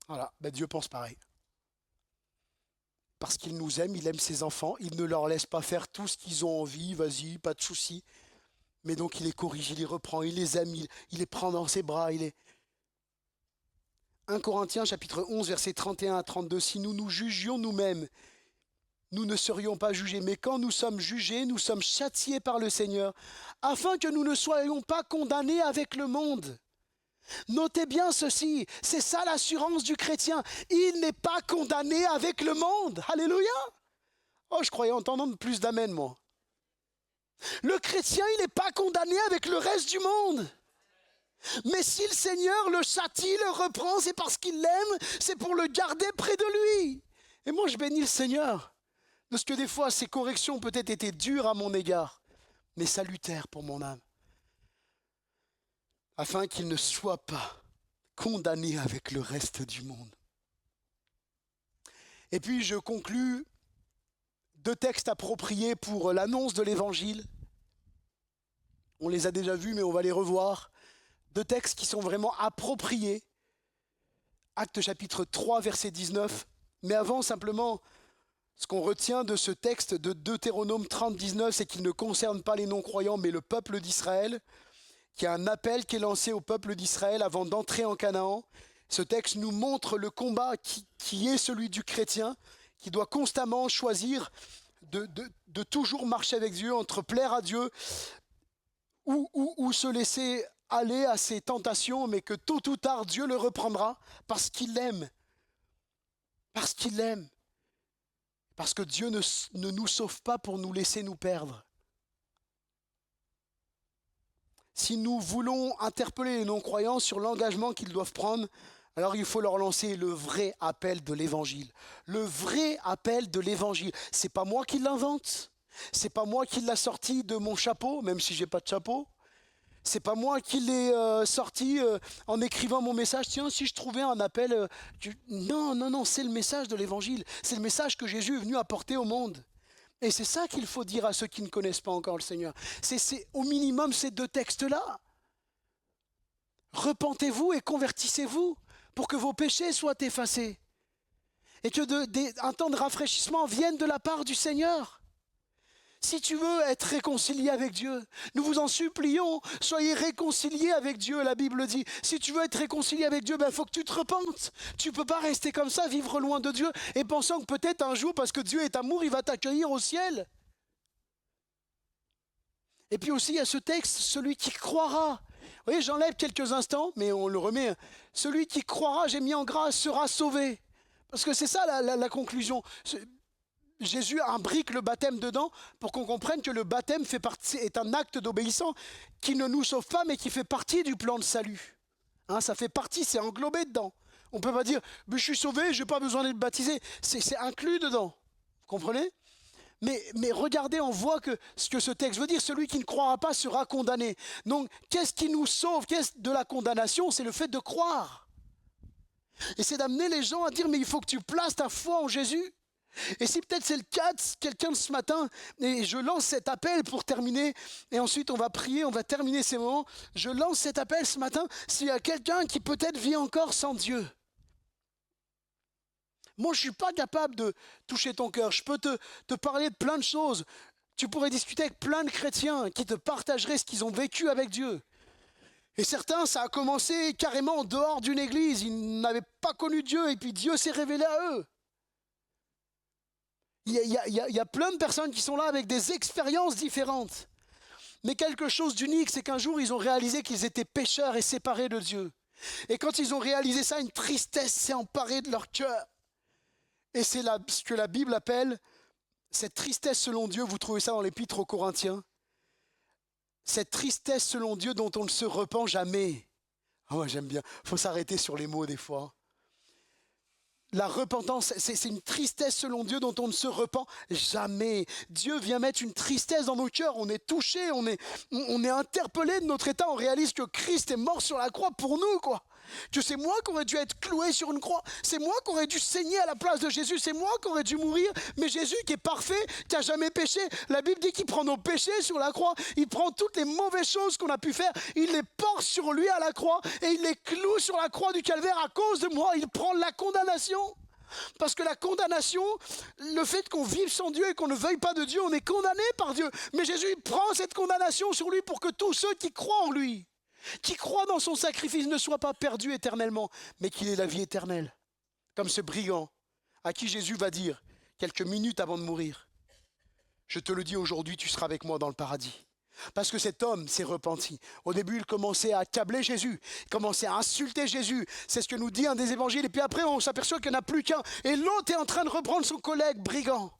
Voilà, Dieu pense pareil. Parce qu'il nous aime, il aime ses enfants, il ne leur laisse pas faire tout ce qu'ils ont envie, vas-y, pas de souci. Mais donc il les corrige, il les reprend, il les aime, il les prend dans ses bras. 1 Corinthiens chapitre 11, versets 31 à 32, si nous nous jugions nous-mêmes, nous ne serions pas jugés. Mais quand nous sommes jugés, nous sommes châtiés par le Seigneur, afin que nous ne soyons pas condamnés avec le monde. Notez bien ceci, c'est ça l'assurance du chrétien. Il n'est pas condamné avec le monde. Alléluia. Oh, je croyais entendre plus d'amen, moi. Le chrétien, il n'est pas condamné avec le reste du monde. Mais si le Seigneur le châtie, le reprend, c'est parce qu'il l'aime, c'est pour le garder près de lui. Et moi, je bénis le Seigneur, parce que des fois, ces corrections ont peut-être été dures à mon égard, mais salutaires pour mon âme, afin qu'il ne soit pas condamné avec le reste du monde. Et puis, je conclus 2 textes appropriés pour l'annonce de l'Évangile. On les a déjà vus, mais on va les revoir. 2 textes qui sont vraiment appropriés. Actes chapitre 3, verset 19. Mais avant, simplement, ce qu'on retient de ce texte de Deutéronome 30, 19, c'est qu'il ne concerne pas les non-croyants, mais le peuple d'Israël, qu'il y a un appel qui est lancé au peuple d'Israël avant d'entrer en Canaan. Ce texte nous montre le combat qui est celui du chrétien, qui doit constamment choisir de toujours marcher avec Dieu, entre plaire à Dieu ou se laisser aller à ses tentations, mais que tôt ou tard, Dieu le reprendra parce qu'il l'aime. Parce qu'il l'aime. Parce que Dieu ne nous sauve pas pour nous laisser nous perdre. Si nous voulons interpeller les non-croyants sur l'engagement qu'ils doivent prendre, alors il faut leur lancer le vrai appel de l'Évangile. Le vrai appel de l'Évangile. C'est pas moi qui l'invente. C'est pas moi qui l'ai sorti de mon chapeau, même si j'ai pas de chapeau. C'est pas moi qui l'ai sorti en écrivant mon message. Tiens, si je trouvais un appel... Non, c'est le message de l'Évangile. C'est le message que Jésus est venu apporter au monde. Et c'est ça qu'il faut dire à ceux qui ne connaissent pas encore le Seigneur. C'est au minimum ces 2 textes-là. Repentez-vous et convertissez-vous pour que vos péchés soient effacés. et que un temps de rafraîchissement vienne de la part du Seigneur. Si tu veux être réconcilié avec Dieu, nous vous en supplions, soyez réconciliés avec Dieu, la Bible dit. Si tu veux être réconcilié avec Dieu, il faut que tu te repentes. Tu ne peux pas rester comme ça, vivre loin de Dieu, et pensant que peut-être un jour, parce que Dieu est amour, il va t'accueillir au ciel. Et puis aussi, il y a ce texte, celui qui croira. Vous voyez, j'enlève quelques instants, mais on le remet. Celui qui croira, j'ai mis en grâce, sera sauvé. Parce que c'est ça la conclusion. Jésus imbrique le baptême dedans pour qu'on comprenne que le baptême est un acte d'obéissance qui ne nous sauve pas, mais qui fait partie du plan de salut. Hein, ça fait partie, c'est englobé dedans. On ne peut pas dire, je suis sauvé, je n'ai pas besoin d'être baptisé. C'est inclus dedans. Vous comprenez ? Mais regardez, on voit que ce que ce texte veut dire, celui qui ne croira pas sera condamné. Donc, qu'est-ce qui nous sauve? Qu'est-ce de la condamnation? C'est le fait de croire. Et c'est d'amener les gens à dire, mais il faut que tu places ta foi en Jésus. Et si peut-être c'est le cas de quelqu'un ce matin, et je lance cet appel pour terminer, et ensuite on va prier, on va terminer ces moments, je lance cet appel ce matin, s'il y a quelqu'un qui peut-être vit encore sans Dieu. Moi, je ne suis pas capable de toucher ton cœur. Je peux te parler de plein de choses. Tu pourrais discuter avec plein de chrétiens qui te partageraient ce qu'ils ont vécu avec Dieu. Et certains, ça a commencé carrément en dehors d'une église. Ils n'avaient pas connu Dieu et puis Dieu s'est révélé à eux. Il y a plein de personnes qui sont là avec des expériences différentes. Mais quelque chose d'unique, c'est qu'un jour, ils ont réalisé qu'ils étaient pécheurs et séparés de Dieu. Et quand ils ont réalisé ça, une tristesse s'est emparée de leur cœur. Et c'est ce que la Bible appelle cette tristesse selon Dieu. Vous trouvez ça dans l'Épître aux Corinthiens. Cette tristesse selon Dieu dont on ne se repent jamais. Ah, moi j'aime bien. Il faut s'arrêter sur les mots des fois. La repentance, c'est une tristesse selon Dieu dont on ne se repent jamais. Dieu vient mettre une tristesse dans nos cœurs. On est touché, on est interpellé de notre état. On réalise que Christ est mort sur la croix pour nous, quoi. Que c'est moi qui aurais dû être cloué sur une croix. C'est moi qui aurais dû saigner à la place de Jésus. C'est moi qui aurais dû mourir. Mais Jésus qui est parfait, qui n'a jamais péché. La Bible dit qu'il prend nos péchés sur la croix. Il prend toutes les mauvaises choses qu'on a pu faire. Il les porte sur lui à la croix. Et il les cloue sur la croix du calvaire à cause de moi. Il prend la condamnation. Parce que la condamnation, le fait qu'on vive sans Dieu et qu'on ne veuille pas de Dieu, on est condamné par Dieu. Mais Jésus il prend cette condamnation sur lui pour que tous ceux qui croient en lui, qui croient dans son sacrifice, ne soient pas perdus éternellement, mais qu'il ait la vie éternelle. Comme ce brigand à qui Jésus va dire, quelques minutes avant de mourir, « Je te le dis aujourd'hui, tu seras avec moi dans le paradis. » Parce que cet homme s'est repenti. Au début, il commençait à accabler Jésus, il commençait à insulter Jésus. C'est ce que nous dit un des évangiles. Et puis après, on s'aperçoit qu'il n'y en a plus qu'un. Et l'autre est en train de reprendre son collègue brigand.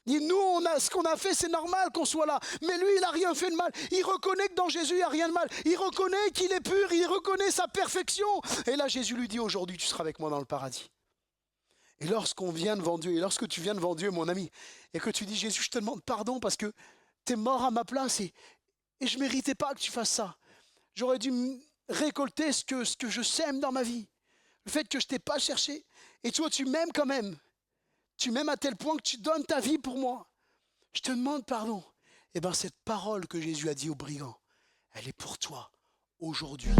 Il dit, nous, ce qu'on a fait, c'est normal qu'on soit là. Mais lui, il n'a rien fait de mal. Il reconnaît que dans Jésus, il n'y a rien de mal. Il reconnaît qu'il est pur, il reconnaît sa perfection. Et là, Jésus lui dit, aujourd'hui, tu seras avec moi dans le paradis. Et lorsqu'on vient devant Dieu, et lorsque tu viens devant Dieu, mon ami, et que tu dis, Jésus, je te demande pardon parce que tu es mort à ma place et je ne méritais pas que tu fasses ça. J'aurais dû récolter ce que je sème dans ma vie. Le fait que je ne t'ai pas cherché. Et toi, tu m'aimes quand même. Tu m'aimes à tel point que tu donnes ta vie pour moi. Je te demande pardon. Eh bien, cette parole que Jésus a dit au brigand, elle est pour toi aujourd'hui.